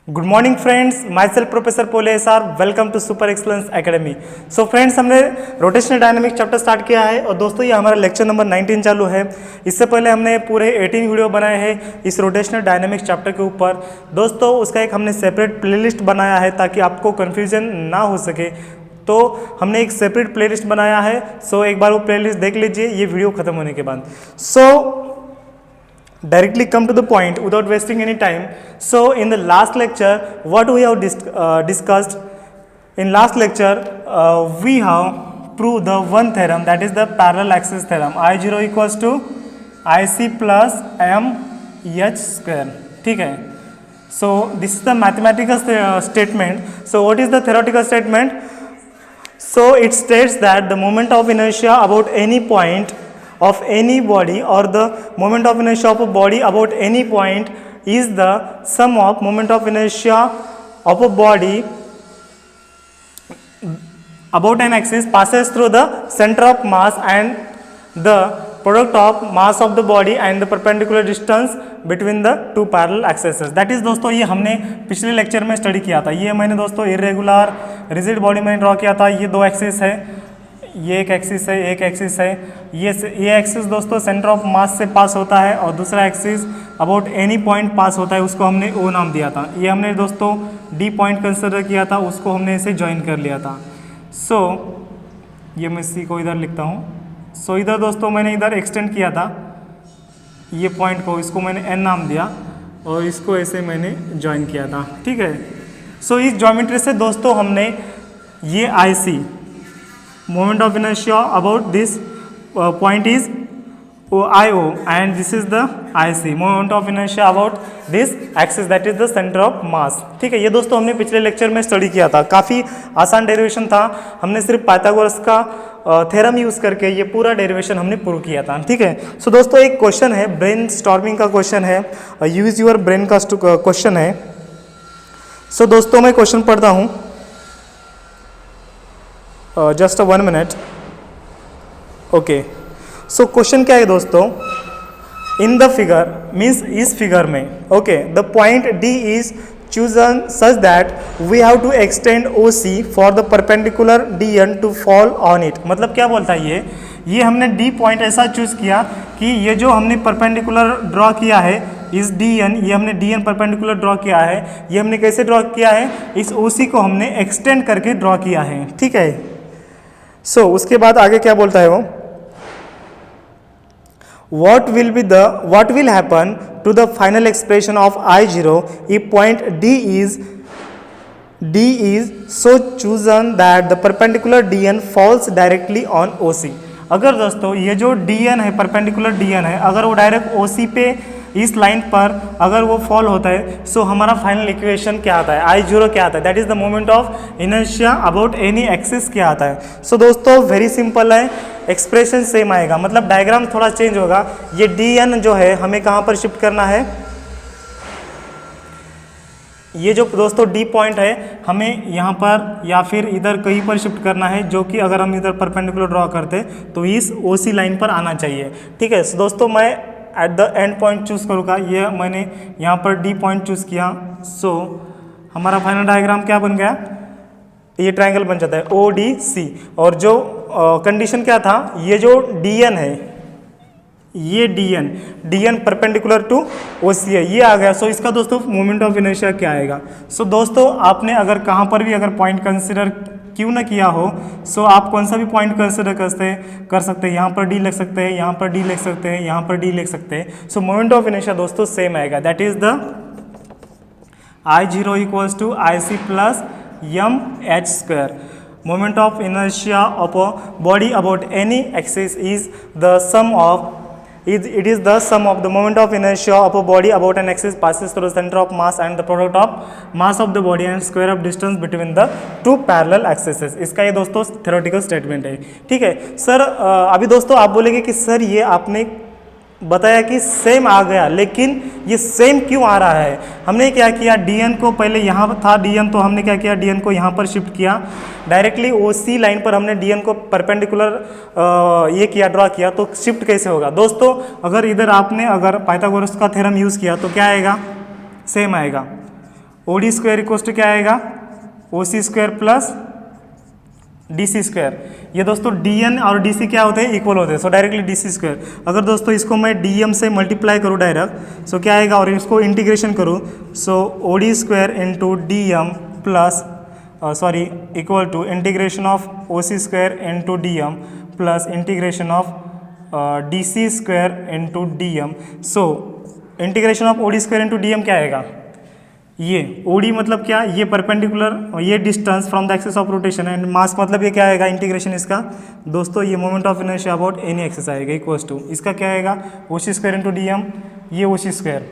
Good morning friends, my self professor Pole SR, welcome to super excellence academy. So friends, हमने rotational dynamic chapter start किया है और दोस्तों ये हमारा लेक्चर नंबर 19 चालू है। इससे पहले हमने पूरे 18 वीडियो बनाए हैं इस रोटेशनल डायनामिक चैप्टर के ऊपर। दोस्तों उसका एक हमने सेपरेट प्लेलिस्ट बनाया है ताकि आपको कन्फ्यूजन ना हो सके, तो हमने एक सेपरेट प्लेलिस्ट बनाया है। सो एक बार वो प्लेलिस्ट देख लीजिए ये वीडियो खत्म होने के बाद। सो directly come to the point without wasting any time. So in the last lecture what we have discussed, in last lecture we have proved the one theorem, that is the parallel axis theorem, I0 equals to IC plus MH square. ठीक है, so this is the mathematical statement. So what is the theoretical statement? So it states that the moment of inertia about any point of any body or the moment of inertia of a body about any point is the sum of moment of inertia of a body about an axis passes through the center of mass and the product of mass of the body and the perpendicular distance between the two parallel axes. That is दोस्तों ये हमने पिछले lecture में study किया था। ये मैंने दोस्तों इरेगुलर रिजिड बॉडी में ड्रॉ किया था। ये दो एक्सिस है, ये एक एक्सिस है, एक एक्सिस है। ये एक्सिस दोस्तों सेंटर ऑफ मास से पास होता है और दूसरा एक्सिस अबाउट एनी पॉइंट पास होता है, उसको हमने ओ नाम दिया था। ये हमने दोस्तों डी पॉइंट कंसिडर किया था, उसको हमने इसे ज्वाइन कर लिया था। सो ये मैं सी को इधर लिखता हूँ। सो इधर दोस्तों मैंने इधर एक्सटेंड किया था ये पॉइंट को, इसको मैंने एन नाम दिया और इसको ऐसे मैंने ज्वाइन किया था। ठीक है, सो इस ज्योमेट्री से दोस्तों हमने ये आई सी moment of inertia about this point is IO and this is the IC, moment of inertia about this axis, that is the center of mass। ठीक है, ये दोस्तों हमने पिछले लेक्चर में स्टडी किया था। काफ़ी आसान डेरिवेशन था, हमने सिर्फ पाइथागोरस का थ्योरम यूज़ करके ये पूरा डेरिवेशन हमने प्रूव किया था। ठीक है, सो दोस्तों एक क्वेश्चन है, ब्रेन स्टॉर्मिंग का क्वेश्चन है, यूज़ योर ब्रेन का क्वेश्चन है। सो दोस्तों मैं क्वेश्चन पढ़ता हूँ, just 1 minute. Okay, so question क्या है दोस्तों, इन द फिगर मीन्स इस फिगर में, okay, the point D is chosen such that we have to extend O C for the perpendicular D N to fall on it. मतलब क्या बोलता है ये हमने डी पॉइंट ऐसा चूज किया कि ये जो हमने परपेंडिकुलर ड्रॉ किया है इस डी एन, ये हमने डी एन परपेंडिकुलर ड्रॉ किया है, ये हमने कैसे ड्रॉ किया है, इस ओ सी को हमने एक्सटेंड करके ड्रॉ किया है। ठीक है, सो उसके बाद आगे क्या बोलता है वो, what will happen to the final expression of I0 if point D is so chosen that the perpendicular DN falls directly on OC। अगर दोस्तों ये जो DN है, परपेंडिकुलर DN है, अगर वो डायरेक्ट OC पे इस लाइन पर अगर वो फॉल होता है, सो हमारा फाइनल इक्वेशन क्या आता है, I0 क्या आता है, that is the moment of inertia about any axis क्या आता है। सो दोस्तों वेरी सिंपल है, एक्सप्रेशन सेम आएगा, मतलब डायग्राम थोड़ा चेंज होगा। ये DN जो है हमें कहाँ पर शिफ्ट करना है, ये जो दोस्तों डी पॉइंट है हमें यहाँ पर या फिर इधर कहीं पर शिफ्ट करना है, जो कि अगर हम इधर परपेंडिकुलर ड्रॉ करते तो इस OC लाइन पर आना चाहिए। ठीक है, सो दोस्तों मैं at the end point choose करूँगा, ये मैंने यहाँ पर डी पॉइंट चूज़ किया। सो हमारा फाइनल डायग्राम क्या बन गया, ये ट्रायंगल बन जाता है ODC। और जो कंडीशन क्या था, ये जो DN है, ये DN परपेंडिकुलर टू OC है, ये आ गया। सो इसका दोस्तों मोमेंट ऑफ इनर्शिया क्या आएगा। सो दोस्तों आपने अगर कहाँ पर भी अगर पॉइंट कंसिडर क्यों ना किया हो, सो आप कौन सा भी पॉइंट कंसिडर कर सकते हैं, यहाँ पर डी लिख सकते हैं, यहाँ पर डी लिख सकते हैं, यहाँ पर डी लिख सकते हैं। सो मोमेंट ऑफ इनर्शिया दोस्तों सेम आएगा, that is the I0 equals to IC plus MH square. Moment of inertia of a body about any axis is the sum of it is the sum of the moment of inertia of a body about an axis passes through the center of mass and the product of mass of the body and square of distance between the two parallel axes। इसका ये दोस्तों theoretical statement है। ठीक है sir, अभी दोस्तों आप बोलेंगे कि सर ये आपने बताया कि सेम आ गया, लेकिन ये सेम क्यों आ रहा है। हमने क्या किया, DN को पहले यहाँ था DN, तो हमने क्या किया, DN को यहाँ पर शिफ्ट किया, डायरेक्टली OC लाइन पर हमने DN को परपेंडिकुलर ये किया, ड्रॉ किया। तो शिफ्ट कैसे होगा दोस्तों, अगर इधर आपने अगर पाइथागोरस का थ्योरम यूज़ किया तो क्या आएगा, सेम आएगा। OD स्क्वायर इक्वल्स टू क्या आएगा, OC square plus DC square. ये दोस्तों DN और DC क्या होते हैं, इक्वल होते हैं, सो डायरेक्टली DC स्क्वायर। अगर दोस्तों इसको मैं DM से मल्टीप्लाई करूँ डायरेक्ट, सो क्या आएगा, और इसको इंटीग्रेशन करूँ, so OD square into DM plus equal to integration of OC square into DM plus integration of DC square into DM। So integration of OD square into DM क्या आएगा, ये OD मतलब क्या, ये परपेंडिकुलर, ये distance from the axis of rotation, and mass मतलब ये क्या आएगा, इंटीग्रेशन इसका दोस्तों ये moment of inertia about any axis आएगा इक्वल्स टू, इसका क्या आएगा, OC स्क्वायर इंटू DM, ये OC स्क्वायर,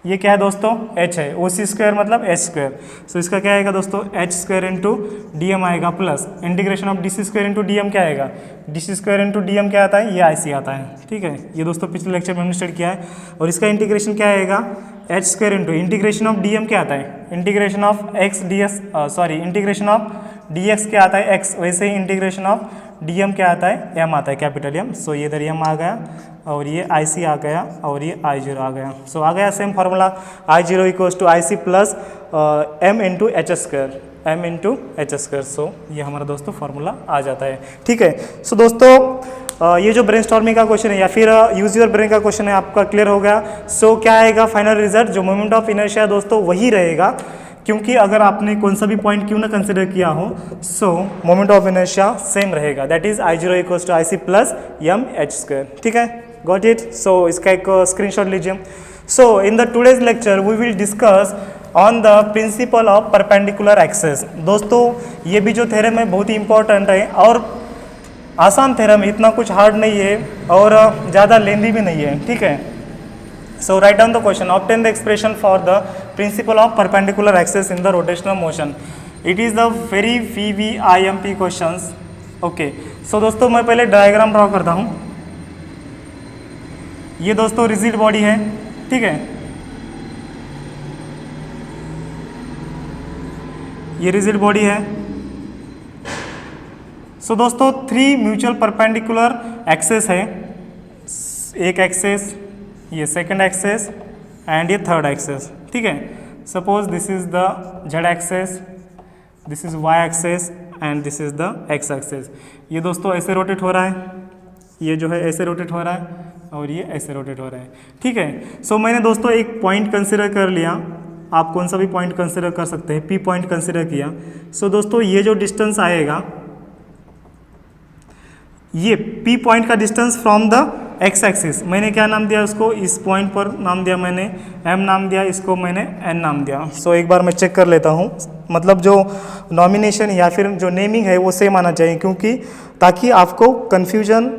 ये क्या है दोस्तों, H है, OC स्क्वायर मतलब H स्क्वायर, सो इसका क्या आएगा दोस्तों, H स्क्वायर इंटू DM आएगा plus integration of DC square into DM क्या आएगा, DC स्क्वायर इंटू DM क्या आता है, ये IC आता है, ठीक है। ये दोस्तों पिछले लेक्चर में हमने स्टडी किया है, और इसका इंटीग्रेशन क्या आएगा, H square into integration of DM क्या आता है, integration of x ds integration of dx क्या आता है x, वैसे ही इंटीग्रेशन ऑफ DM क्या आता है, m आता है, कैपिटल M। सो ये इधर m आ गया, और ये IC आ गया, और ये I0 आ गया। सो आ गया same formula, I0 equals to IC plus m into H square, m into H square. So ये हमारा दोस्तों फार्मूला आ जाता है, ठीक है। सो दोस्तों ये जो ब्रेनस्टॉर्मिंग का क्वेश्चन है या फिर यूज योर ब्रेन का क्वेश्चन है आपका क्लियर हो गया। सो क्या आएगा फाइनल रिजल्ट, जो मोमेंट ऑफ इनर्शिया दोस्तों वही रहेगा, क्योंकि अगर आपने कौन सा भी पॉइंट क्यों ना कंसिडर किया हो, so moment of inertia same रहेगा, that is I0 equals to IC plus m h square, ठीक है, गॉट इट। सो इसका एक स्क्रीनशॉट लीजिए। So in the today's lecture we will discuss on the principle of perpendicular axes. दोस्तों ये भी जो थ्योरम है बहुत ही इंपॉर्टेंट है, और आसान थ्योरम है, इतना कुछ हार्ड नहीं है, और ज़्यादा लेंदी भी नहीं है, ठीक है। So write down the question. Obtain the expression for the principle of perpendicular axis in the rotational motion. It is the very VVIMP questions. Okay. So दोस्तों मैं पहले डायग्राम ड्रॉ करता हूँ। ये दोस्तों रिजिड बॉडी है, ठीक है, ये रिजिड बॉडी है। सो दोस्तों 3 म्यूचुअल परपेंडिकुलर एक्सेस है, एक एक्सेस, ये सेकंड एक्सेस एंड ये थर्ड एक्सेस, ठीक है। Suppose this is the Z axis, this is Y axis and this is the X axis. ये दोस्तों ऐसे रोटेट हो रहा है, ये जो है ऐसे रोटेट हो रहा है, और ये ऐसे रोटेट हो रहा है, ठीक है। सो मैंने दोस्तों एक पॉइंट कंसिडर कर लिया, आप कौन सा भी पॉइंट कंसिडर कर सकते हैं, P पॉइंट कंसिडर किया। सो दोस्तों ये जो डिस्टेंस आएगा, ये P पॉइंट का distance from the X axis, मैंने क्या नाम दिया उसको, इस पॉइंट पर नाम दिया मैंने M नाम दिया, इसको मैंने N नाम दिया। सो एक बार मैं चेक कर लेता हूँ, मतलब जो नॉमिनेशन या फिर जो नेमिंग है वो सेम आना चाहिए, क्योंकि ताकि आपको कन्फ्यूजन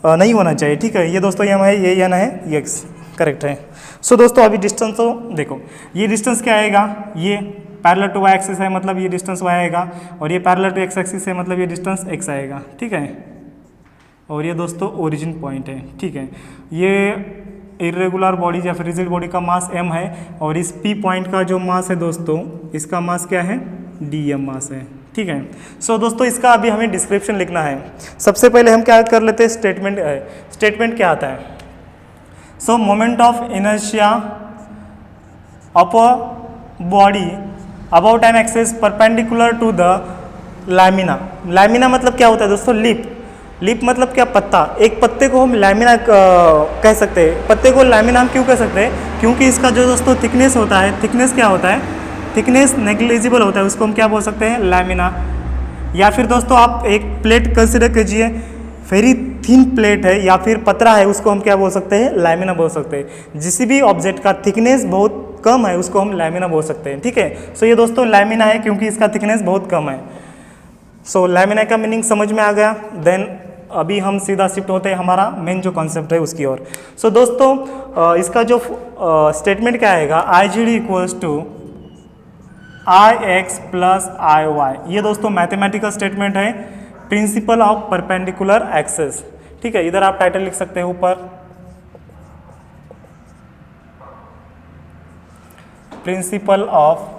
नहीं होना चाहिए, ठीक है। ये दोस्तों M है, ये N है, ये X करेक्ट है। सो दोस्तों अभी डिस्टेंस तो देखो, ये डिस्टेंस क्या आएगा, ये पैरेलल टू Y एक्सिस है, मतलब ये डिस्टेंस Y आएगा, और ये पैरेलल टू X एक्सिस है, मतलब ये डिस्टेंस X आएगा, ठीक है। और ये दोस्तों ओरिजिन पॉइंट है, ठीक है। ये इरेगुलर बॉडी या फिर रिजिड बॉडी का मास m है, और इस P पॉइंट का जो मास है दोस्तों, इसका मास क्या है, dm मास है, ठीक है। सो दोस्तों इसका अभी हमें डिस्क्रिप्शन लिखना है। सबसे पहले हम क्या कर लेते हैं, स्टेटमेंट क्या आता है। So moment of inertia of a body about an axis perpendicular to the lamina. Lamina मतलब क्या होता है दोस्तों, लिप मतलब क्या, पत्ता। एक पत्ते को हम लैमिना कह सकते हैं। पत्ते को लैमिना हम क्यों कह सकते हैं, क्योंकि इसका जो दोस्तों थिकनेस होता है, थिकनेस क्या होता है, थिकनेस नेग्लिजिबल होता है, उसको हम क्या बोल सकते हैं, लैमिना। या फिर दोस्तों आप एक प्लेट कंसिडर कीजिए, वेरी थिन प्लेट है या फिर पतरा है, उसको हम क्या बोल सकते हैं, लैमिना बोल सकते हैं। जिस भी ऑब्जेक्ट का थिकनेस बहुत कम है उसको हम लैमिना बोल सकते हैं, ठीक है। सो ये दोस्तों लैमिना है क्योंकि इसका थिकनेस बहुत कम है। सो लैमिना का मीनिंग समझ में आ गया। देन अभी हम सीधा शिफ्ट होते हैं हमारा मेन जो कॉन्सेप्ट है उसकी ओर। सो दोस्तों इसका जो स्टेटमेंट क्या आएगा, I0 equals to IX plus IY। ये दोस्तों मैथमेटिकल स्टेटमेंट है, प्रिंसिपल ऑफ परपेंडिकुलर एक्सेस, ठीक है। इधर आप टाइटल लिख सकते हैं ऊपर, प्रिंसिपल ऑफ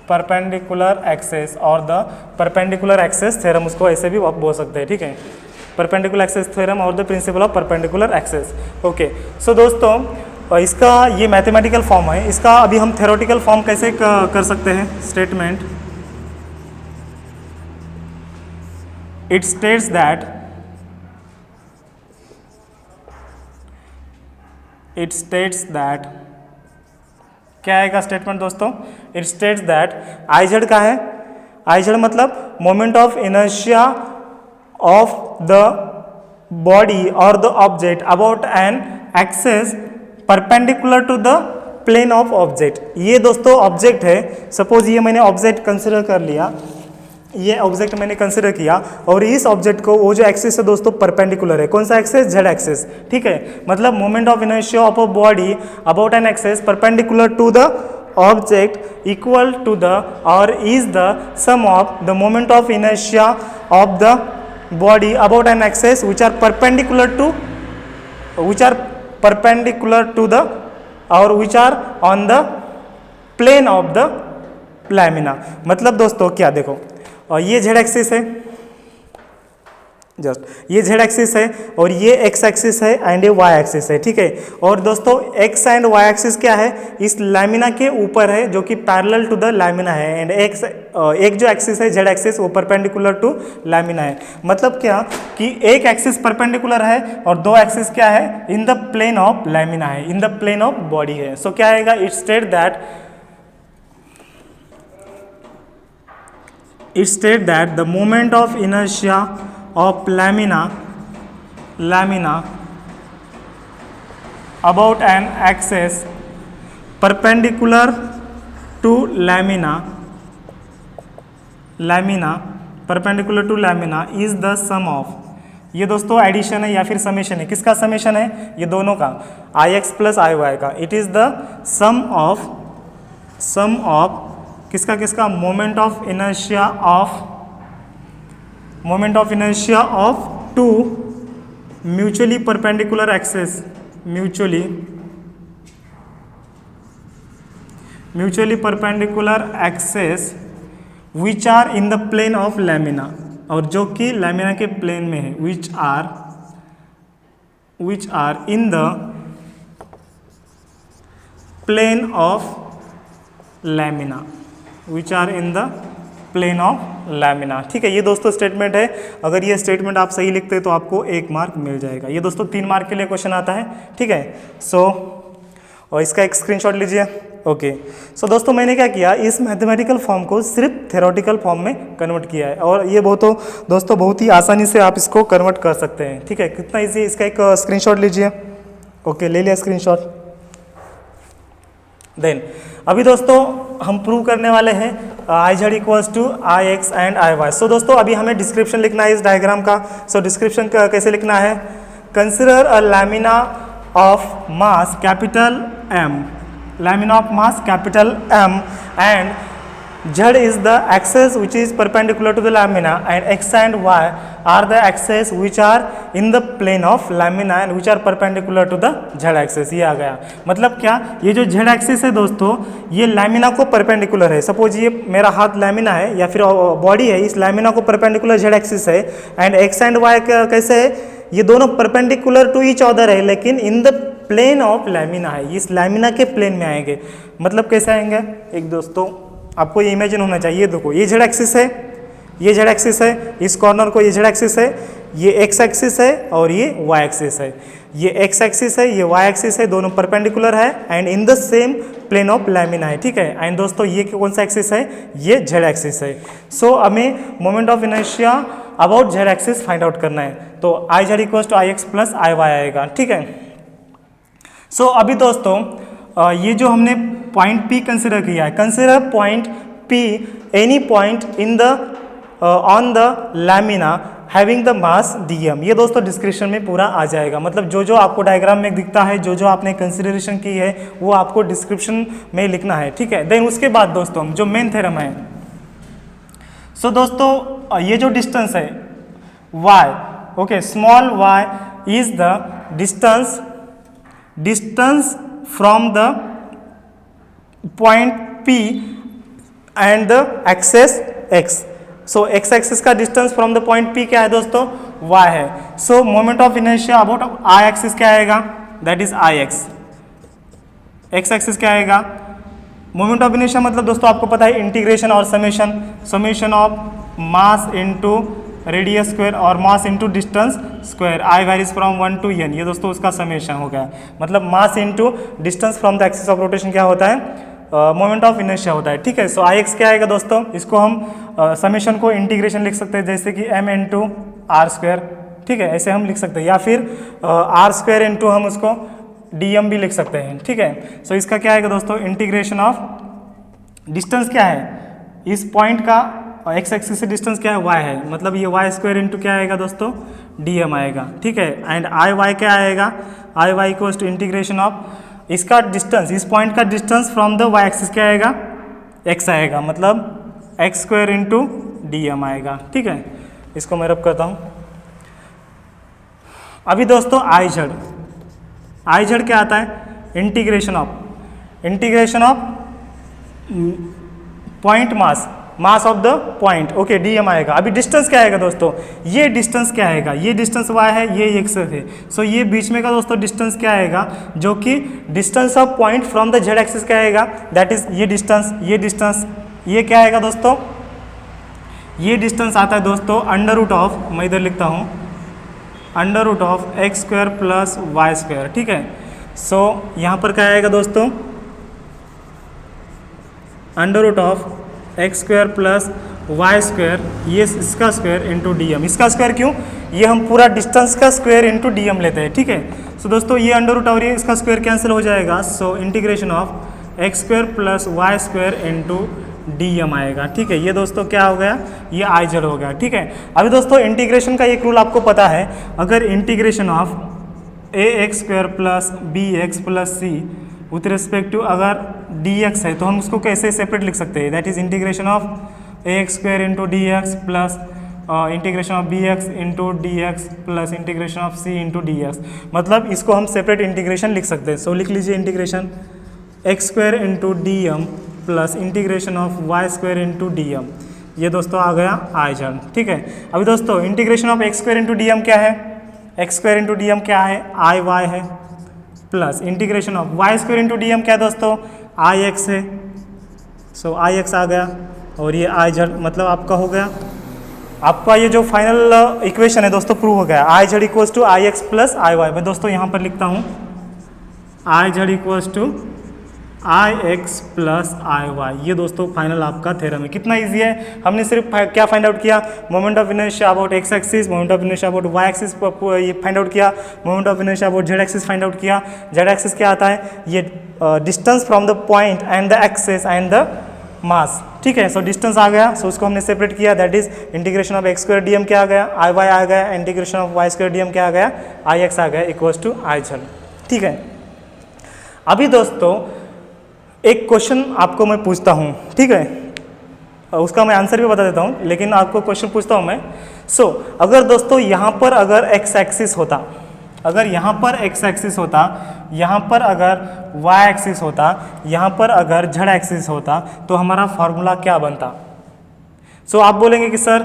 परपेंडिकुलर एक्सेस और द परपेंडिकुलर एक्सेस थ्योरम, उसको ऐसे भी आप बोल सकते हैं, ठीक है। परपेंडिकुलर एक्सेस थ्योरम और the principle of perpendicular axes, okay. So दोस्तों इसका ये मैथमेटिकल फॉर्म है, इसका अभी हम थ्योरेटिकल फॉर्म कैसे कर सकते हैं। स्टेटमेंट इट स्टेट्स दैट क्या आएगा स्टेटमेंट दोस्तों, it states that I Z का है, आई जेड मतलब moment of inertia of the body और the object about an axis perpendicular to the plane of object. ये दोस्तों ऑब्जेक्ट है, सपोज ये मैंने ऑब्जेक्ट कंसिडर कर लिया, ये ऑब्जेक्ट मैंने कंसिडर किया और इस ऑब्जेक्ट को वो जो एक्सिस है दोस्तों परपेंडिकुलर है, कौन सा एक्सिस, जेड एक्सिस, ठीक है। मतलब moment of inertia of a body about an axis perpendicular to the object equal to the और is the sum of the moment of inertia of the body about an axis which are perpendicular to the और which are on the plane of the lamina। मतलब दोस्तों क्या देखो, और ये Z axis है, just ये जेड एक्सिस है और ये एक्स एक्सिस है एंड ये वाई एक्सिस है, ठीक है। और दोस्तों एक्स एंड वाई एक्सिस क्या है, इस लैमिना के ऊपर है जो कि पैरेलल टू द लैमिना है, एंड एक जो एक्सिस है जेड एक्सिस वो परपेंडिकुलर टू लैमिना है। मतलब क्या कि एक एक्सिस परपेंडिकुलर है और दो एक्सिस क्या है, in the plane of lamina है, in the plane of body है। सो क्या आएगा, it state that the moment of inertia of lamina about an axis perpendicular to lamina is the sum of, ये दोस्तों addition है या फिर summation है, किसका समेशन है, ये दोनों का, I x plus I Y का। It is the sum of किसका moment of inertia of two mutually perpendicular axes which are in the plane of lamina, और जो कि लैमिना के प्लेन में है, which are in the plane of lamina, ठीक है। ये दोस्तों स्टेटमेंट है, अगर ये स्टेटमेंट आप सही लिखते हैं तो आपको 1 मार्क मिल जाएगा। ये दोस्तों 3 मार्क के लिए क्वेश्चन आता है, ठीक है। और इसका एक स्क्रीनशॉट लीजिए। ओके, सो दोस्तों मैंने क्या किया, इस मैथमेटिकल फॉर्म को सिर्फ थ्योरेटिकल फॉर्म में कन्वर्ट किया है, और ये बहुत ही आसानी से आप इसको कन्वर्ट कर सकते हैं, ठीक है। कितना ईजी है, इसका एक स्क्रीनशॉट लीजिए। ओके, ले लिया स्क्रीनशॉट। देन अभी दोस्तों हम प्रूव करने वाले हैं I Z equals to I X and I Y. So दोस्तों अभी हमें डिस्क्रिप्शन लिखना है इस डायग्राम का। सो डिस्क्रिप्शन कैसे लिखना है, consider a lamina of mass capital M and Z is the axis which is perpendicular to the lamina, and X and Y are the axes which are in the plane of lamina and which are perpendicular to the Z axis। ये आ गया, मतलब क्या, ये जो Z axis है दोस्तों ये lamina को परपेंडिकुलर है। सपोज ये मेरा हाथ लैमिना है या फिर बॉडी है, इस लैमिना को परपेंडिकुलर Z axis है, एंड X एंड Y कैसे है, ये दोनों परपेंडिकुलर टू ईच अदर है लेकिन in the plane of lamina है, इस लैमिना के प्लेन में आएंगे। मतलब कैसे आएंगे, एक दोस्तों आपको ये इमेजिन होना चाहिए। देखो ये जेड एक्सिस है, ये जेड एक्सिस है, इस कॉर्नर को ये जेड एक्सिस है, ये एक्स एक्सिस है और ये वाई एक्सिस है, ये एक्स एक्सिस है, ये वाई एक्सिस है, दोनों परपेंडिकुलर है and in the same plane of lamina है, ठीक है। एंड दोस्तों ये कौन सा एक्सिस है, ये जेड एक्सिस है। सो हमें moment of inertia about Z axis find out करना है, तो I Z equals to I x plus I Y आएगा, ठीक है। सो अभी दोस्तों ये जो हमने पॉइंट P कंसिडर किया है, consider point P any point in the on the lamina having the mass dm। ये दोस्तों डिस्क्रिप्शन में पूरा आ जाएगा, मतलब जो जो आपको डायग्राम में दिखता है, जो जो आपने कंसिडरेशन की है वो आपको डिस्क्रिप्शन में लिखना है, ठीक है। देन उसके बाद दोस्तों जो मेन थ्योरम है, सो दोस्तों ये जो डिस्टेंस है y, okay, small y is the distance from the point P and the axis x। So x axis का distance from the point P क्या है दोस्तों, y है। So moment of inertia about I axis क्या आएगा, that is I x, X axis क्या आएगा, moment of inertia मतलब दोस्तों आपको पता है इंटीग्रेशन और summation of mass into radius square और mass into distance square, I varies from 1 to n, ये दोस्तों उसका समेशन हो गया। मतलब मास into distance from the axis of rotation क्या होता है, मोमेंट ऑफ इनर्शिया होता है। ठीक है, सो आई एक्स क्या आएगा दोस्तों, इसको हम समेशन को इंटीग्रेशन लिख सकते हैं जैसे कि m इंटू आर स्क्वायर, ठीक है, ऐसे हम लिख सकते हैं, या फिर आर स्क्वायर इंटू हम उसको dm भी लिख सकते हैं। ठीक है, सो इसका क्या आएगा दोस्तों, इंटीग्रेशन ऑफ डिस्टेंस क्या है इस पॉइंट का, एक्स एक्सिस से डिस्टेंस क्या है, y है, मतलब ये वाई स्क्वायर इंटू क्या आएगा दोस्तों, dm आएगा। ठीक है, एंड आई वाई क्या आएगा, I Y equals to integration of इसका डिस्टेंस, इस पॉइंट का distance from the Y axis क्या आएगा, x आएगा, मतलब एक्स स्क्वायर इंटू dm आएगा। ठीक है, इसको मैं रब करता हूँ। अभी दोस्तों आई जेड क्या आता है, integration of point mass of the point, okay, dm आएगा। अभी डिस्टेंस क्या आएगा दोस्तों, ये डिस्टेंस क्या आएगा, ये डिस्टेंस y है, ये x है, सो ये बीच में का दोस्तों डिस्टेंस क्या आएगा, जो कि distance of point from the z axis क्या आएगा, दैट इज ये डिस्टेंस, ये क्या आएगा दोस्तों, ये डिस्टेंस आता है दोस्तों अंडर रूट ऑफ, मैं इधर लिखता हूँ under root of x square plus y square. ठीक है, सो यहाँ पर क्या आएगा दोस्तों, under root of x square plus y square, ये इसका स्क्वायर इंटू dm, इसका स्क्वायर क्यों, ये हम पूरा डिस्टेंस का स्क्वायर इंटू dm लेते हैं। ठीक है, सो दोस्तों ये अंडर रूट और ये इसका स्क्वायर कैंसिल हो जाएगा, so integration of x square plus y square into dm आएगा। ठीक है, ये दोस्तों क्या हो गया, ये आई जेड हो गया। ठीक है, अभी दोस्तों इंटीग्रेशन का एक रूल आपको पता है, अगर integration of a x square plus b x plus c with respect to अगर dx है तो हम उसको कैसे सेपरेट लिख सकते हैं, that is integration of a x square into d x plus integration of b x into d x plus integration of c into d x, मतलब इसको हम सेपरेट इंटीग्रेशन लिख सकते हैं। सो लिख लीजिए integration x square into d m plus integration of y square into d m, ये दोस्तों आ गया आई जेड। ठीक है, अभी दोस्तों integration of x square into d m क्या है, x square into d m क्या है, आई वाई है, plus integration of y square into d m क्या है दोस्तों, आई एक्स है, सो आई एक्स आ गया, और ये आई जेड, मतलब आपका हो गया, आपका ये जो फाइनल इक्वेशन है दोस्तों प्रूव हो गया, I Z equals to I x plus I y. मैं दोस्तों यहाँ पर लिखता हूँ I Z equals to I x plus I y, ये दोस्तों फाइनल आपका थ्योरम है। कितना इजी है, हमने सिर्फ क्या फाइंड आउट किया, moment of inertia about x axis, moment of inertia about y axis ये फाइंड आउट किया, moment of inertia about Z axis find out किया। जेड एक्सिस क्या आता है, ये distance from the point and the axis and the mass. ठीक है, so distance आ गया, सो उसको हमने सेपरेट किया, that is integration of x square d m क्या आ गया, आई वाई आ गया, integration of y square d m क्या आ गया, आई एक्स आ गया, इक्वल्स टू आई जेड। ठीक है, अभी दोस्तों एक क्वेश्चन आपको मैं पूछता हूँ, ठीक है, उसका मैं आंसर भी बता देता हूँ, लेकिन आपको क्वेश्चन पूछता हूँ मैं। सो अगर दोस्तों यहाँ पर अगर एक्स एक्सिस होता, अगर यहाँ पर एक्स एक्सिस होता, यहाँ पर अगर वाई एक्सिस होता, यहाँ पर अगर जेड एक्सिस होता, तो हमारा फॉर्मूला क्या बनता। सो आप बोलेंगे कि sir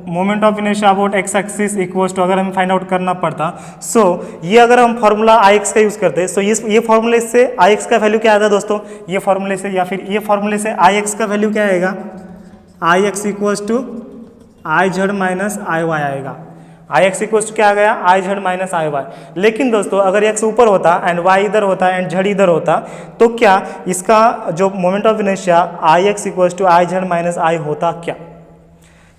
moment of inertia about x axis equals to, अगर हमें फाइंड आउट करना पड़ता, सो ये अगर हम फार्मूला आई एक्स का यूज़ करते, सो ये फार्मूले से आई एक्स का वैल्यू क्या आता है दोस्तों, ये फार्मूले से या फिर ये फार्मूले से आई एक्स का वैल्यू क्या आएगा, I x equals to I Z minus I Y आएगा। आई एक्स इक्वल्स टू क्या आ गया, I Z minus I Y. लेकिन दोस्तों अगर एक्स ऊपर होता एंड वाई इधर होता एंड जेड इधर होता, तो क्या इसका जो moment of inertia I x equals to I Z minus I होता क्या,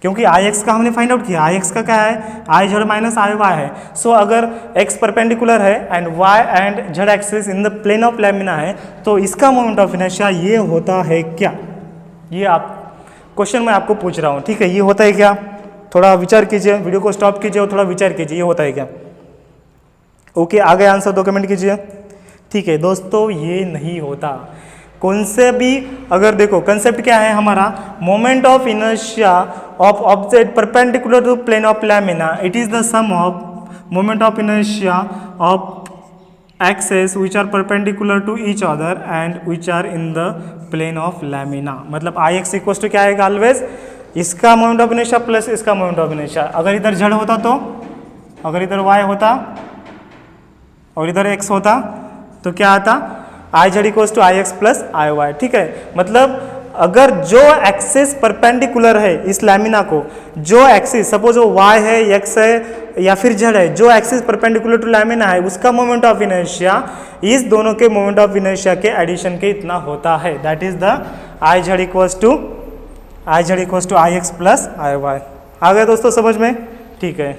क्योंकि आई एक्स का हमने फाइंड आउट किया, आई एक्स का क्या है, I Z minus I y है। सो अगर एक्स परपेंडिकुलर है and y and z axis in the plane of lamina है, तो इसका मोमेंट ऑफ इनर्शिया ये होता है क्या, ये आप क्वेश्चन मैं आपको पूछ रहा हूँ। ठीक है, ये होता है क्या, थोड़ा विचार कीजिए, वीडियो को स्टॉप कीजिए और थोड़ा विचार कीजिए, ये होता है क्या। ओके, आगे आंसर दो, कमेंट कीजिए। ठीक है दोस्तों, ये नहीं होता। कौन से भी अगर देखो कंसेप्ट क्या है हमारा, moment of inertia of object perpendicular to plane of lamina, it is the sum of moment of inertia of axes which are perpendicular to each other and which are in the plane of lamina. मतलब I x equals to क्या आएगा always, इसका moment of inertia plus इसका moment of inertia. अगर इधर Z होता तो, अगर इधर वाई होता और इधर एक्स होता, तो क्या आता I Z equals to I x plus I y. ठीक है, मतलब अगर जो एक्सिस परपेंडिकुलर है इस लैमिना को, जो एक्सिस सपोज वो y है, x है या फिर z है, जो एक्सिस परपेंडिकुलर टू लैमिना है उसका मोमेंट ऑफ इनर्शिया इस दोनों के मोमेंट ऑफ इनर्शिया के एडिशन के इतना होता है। That is the I Z equals to I x plus I Y. आ गए दोस्तों समझ में? ठीक है,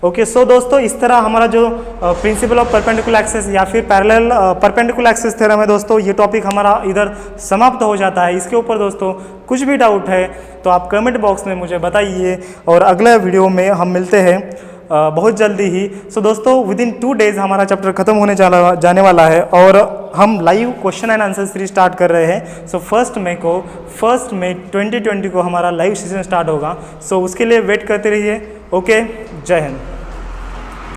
ओके। सो दोस्तों इस तरह हमारा जो प्रिंसिपल ऑफ परपेंडिकुलर एक्सिस या फिर पैरेलल परपेंडिकुलर एक्सिस थ्योरम है दोस्तों, ये टॉपिक हमारा इधर समाप्त हो जाता है। इसके ऊपर दोस्तों कुछ भी डाउट है तो आप कमेंट बॉक्स में मुझे बताइए, और अगले वीडियो में हम मिलते हैं बहुत जल्दी ही। सो दोस्तों विद इन 2 डेज हमारा चैप्टर खत्म होने जाने वाला है, और हम live question and answer series start कर रहे हैं। सो 1 मई 2020 को हमारा लाइव सेशन स्टार्ट होगा। सो उसके लिए वेट करते रहिए। ओके, जय हिंद।